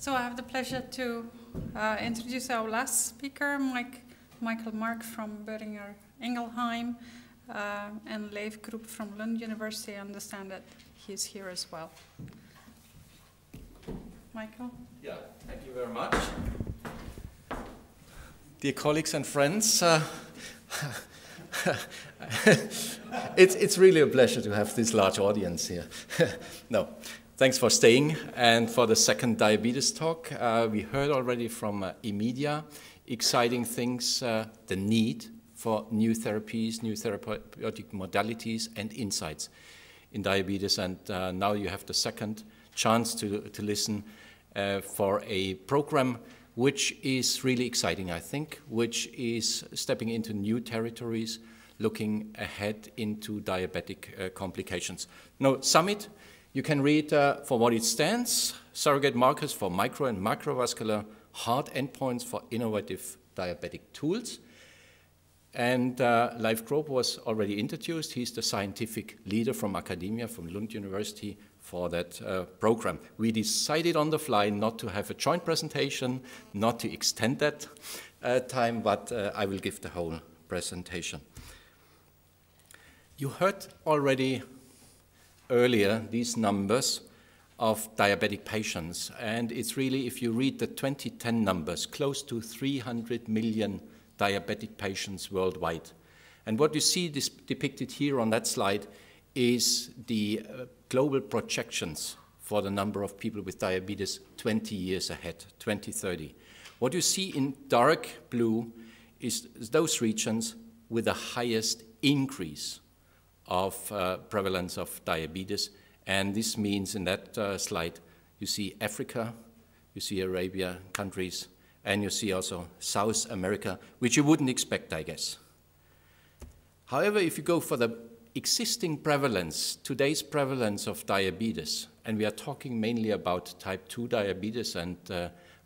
So I have the pleasure to introduce our last speaker, Michael Mark from Boehringer Ingelheim, and Leif Groop from Lund University. I understand that he's here as well. Michael? Yeah, thank you very much. Dear colleagues and friends, it's really a pleasure to have this large audience here. No. Thanks for staying, and for the second diabetes talk. We heard already from e-media exciting things, the need for new therapies, new therapeutic modalities and insights in diabetes, and now you have the second chance to listen for a program which is really exciting, I think, which is stepping into new territories, looking ahead into diabetic complications. Now, Summit, you can read for what it stands: surrogate markers for micro and macrovascular hard endpoints for innovative diabetic tools. And Leif Groop was already introduced. He's the scientific leader from academia, from Lund University, for that program. We decided on the fly not to have a joint presentation, not to extend that time, but I will give the whole presentation. You heard already earlier these numbers of diabetic patients, and it's really, if you read the 2010 numbers, close to 300 million diabetic patients worldwide. And what you see depicted here on that slide is the global projections for the number of people with diabetes 20 years ahead, 2030. What you see in dark blue is those regions with the highest increase of prevalence of diabetes, and this means in that slide you see Africa, you see Arabia countries, and you see also South America, which you wouldn't expect, I guess. However, if you go for the existing prevalence, today's prevalence of diabetes, and we are talking mainly about type 2 diabetes, and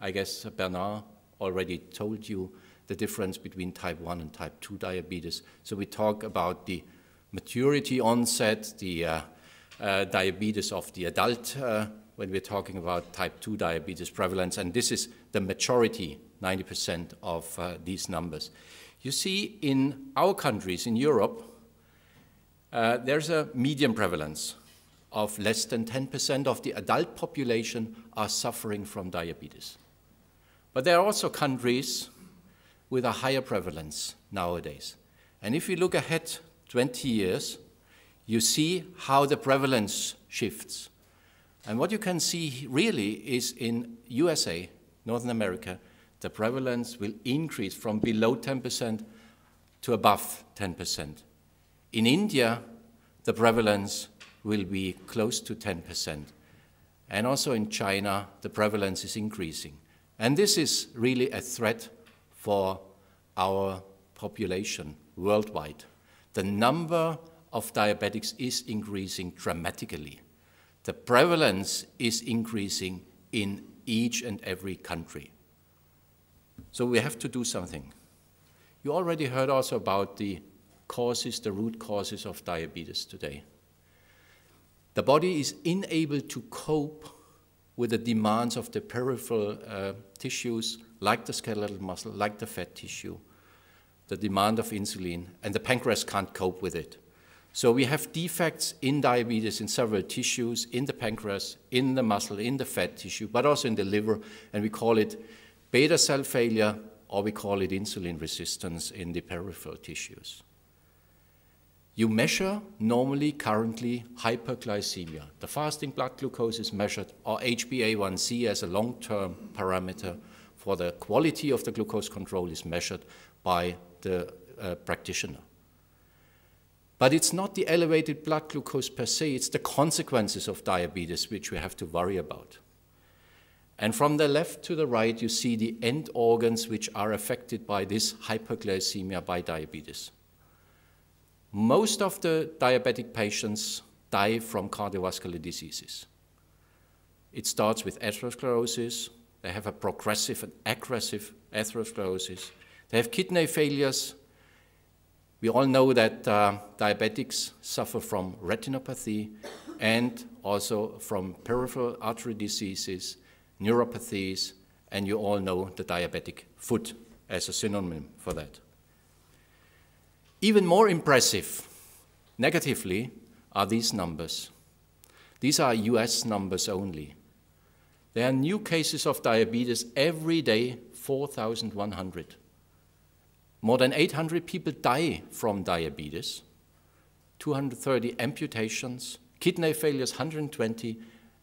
I guess Bernard already told you the difference between type 1 and type 2 diabetes. So we talk about the maturity onset, the diabetes of the adult, when we're talking about type 2 diabetes prevalence, and this is the majority, 90% of these numbers. You see in our countries, in Europe, there's a median prevalence of less than 10% of the adult population are suffering from diabetes. But there are also countries with a higher prevalence nowadays. And if you look ahead 20 years, you see how the prevalence shifts. And what you can see really is in USA, Northern America, the prevalence will increase from below 10% to above 10%. In India, the prevalence will be close to 10%. And also in China, the prevalence is increasing. And this is really a threat for our population worldwide. The number of diabetics is increasing dramatically. The prevalence is increasing in each and every country. So we have to do something. You already heard also about the causes, the root causes of diabetes today. The body is unable to cope with the demands of the peripheral tissues, like the skeletal muscle, like the fat tissue, the demand of insulin, and the pancreas can't cope with it. So we have defects in diabetes in several tissues, in the pancreas, in the muscle, in the fat tissue, but also in the liver, and we call it beta cell failure, or we call it insulin resistance in the peripheral tissues. You measure normally, currently, hyperglycemia. The fasting blood glucose is measured, or HbA1c as a long-term parameter for the quality of the glucose control is measured by the practitioner. But it's not the elevated blood glucose per se, it's the consequences of diabetes which we have to worry about. And from the left to the right, you see the end organs which are affected by this hyperglycemia by diabetes. Most of the diabetic patients die from cardiovascular diseases. It starts with atherosclerosis. They have a progressive and aggressive atherosclerosis. They have kidney failures. We all know that diabetics suffer from retinopathy and also from peripheral artery diseases neuropathies, and you all know the diabetic foot as a synonym for that. Even more impressive, negatively, are these numbers. These are US numbers only. There are new cases of diabetes every day, 4,100. More than 800 people die from diabetes, 230 amputations, kidney failures 120,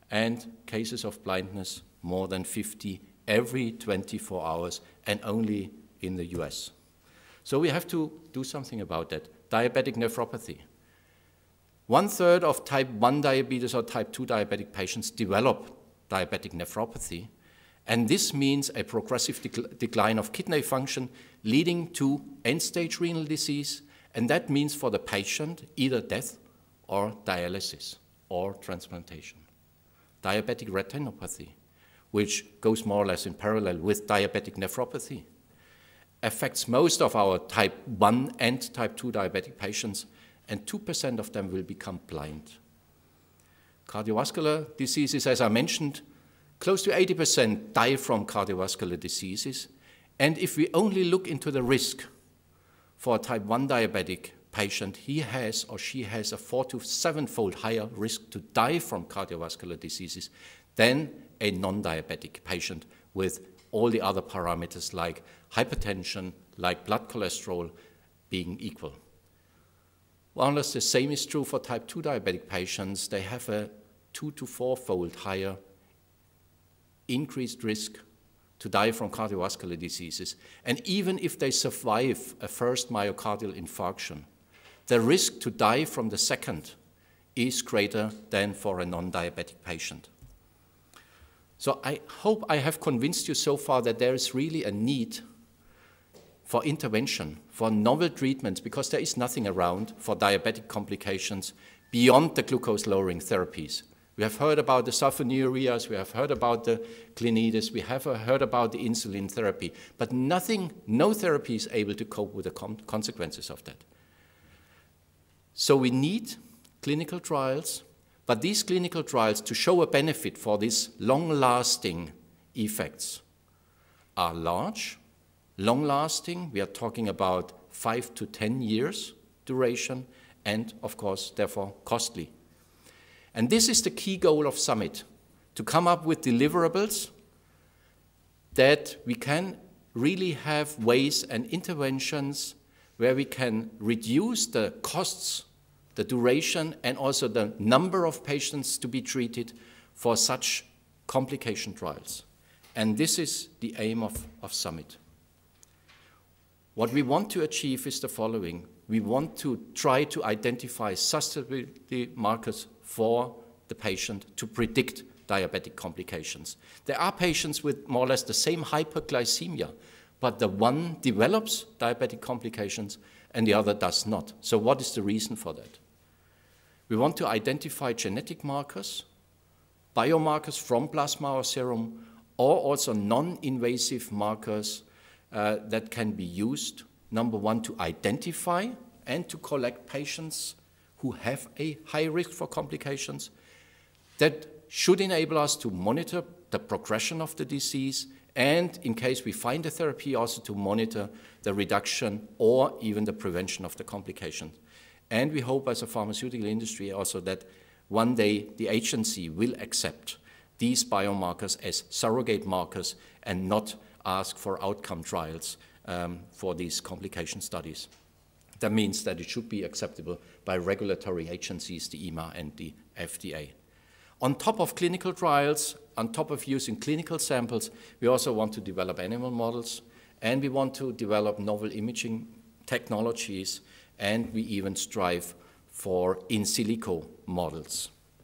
and cases of blindness more than 50 every 24 hours, and only in the US. So we have to do something about that. Diabetic nephropathy. 1/3 of type 1 diabetes or type 2 diabetic patients develop diabetic nephropathy, and this means a progressive decline of kidney function leading to end-stage renal disease, and that means for the patient either death or dialysis or transplantation. Diabetic retinopathy, which goes more or less in parallel with diabetic nephropathy, affects most of our type 1 and type 2 diabetic patients, and 2% of them will become blind. Cardiovascular diseases, as I mentioned, close to 80% die from cardiovascular diseases, and if we only look into the risk for a type 1 diabetic patient, he has or she has a 4 to 7-fold higher risk to die from cardiovascular diseases than a non-diabetic patient with all the other parameters like hypertension, like blood cholesterol being equal. Well, unless the same is true for type 2 diabetic patients, they have a 2 to 4-fold higher increased risk to die from cardiovascular diseases. And even if they survive a first myocardial infarction, the risk to die from the second is greater than for a non-diabetic patient. So I hope I have convinced you so far that there is really a need for intervention, for novel treatments, because there is nothing around for diabetic complications beyond the glucose-lowering therapies. We have heard about the sulfonylureas, we have heard about the clinides, we have heard about the insulin therapy, but no therapy is able to cope with the consequences of that. So we need clinical trials, but these clinical trials, to show a benefit for these long-lasting effects, are large, long-lasting. We are talking about 5 to 10 years duration, and of course, therefore, costly. And this is the key goal of Summit, to come up with deliverables that we can really have ways and interventions where we can reduce the costs, the duration, and also the number of patients to be treated for such complication trials. And this is the aim of Summit. What we want to achieve is the following. We want to try to identify susceptibility markers for the patient to predict diabetic complications. There are patients with more or less the same hyperglycemia, but the one develops diabetic complications and the other does not. So what is the reason for that? We want to identify genetic markers, biomarkers from plasma or serum, or also non-invasive markers that can be used, number one, to identify and to collect patients who have a high risk for complications. That should enable us to monitor the progression of the disease, and in case we find a therapy, also to monitor the reduction or even the prevention of the complications. And we hope as a pharmaceutical industry also that one day the agency will accept these biomarkers as surrogate markers and not ask for outcome trials for these complication studies. That means that it should be acceptable by regulatory agencies, the EMA and the FDA. On top of clinical trials, on top of using clinical samples, we also want to develop animal models, and we want to develop novel imaging technologies, and we even strive for in silico models.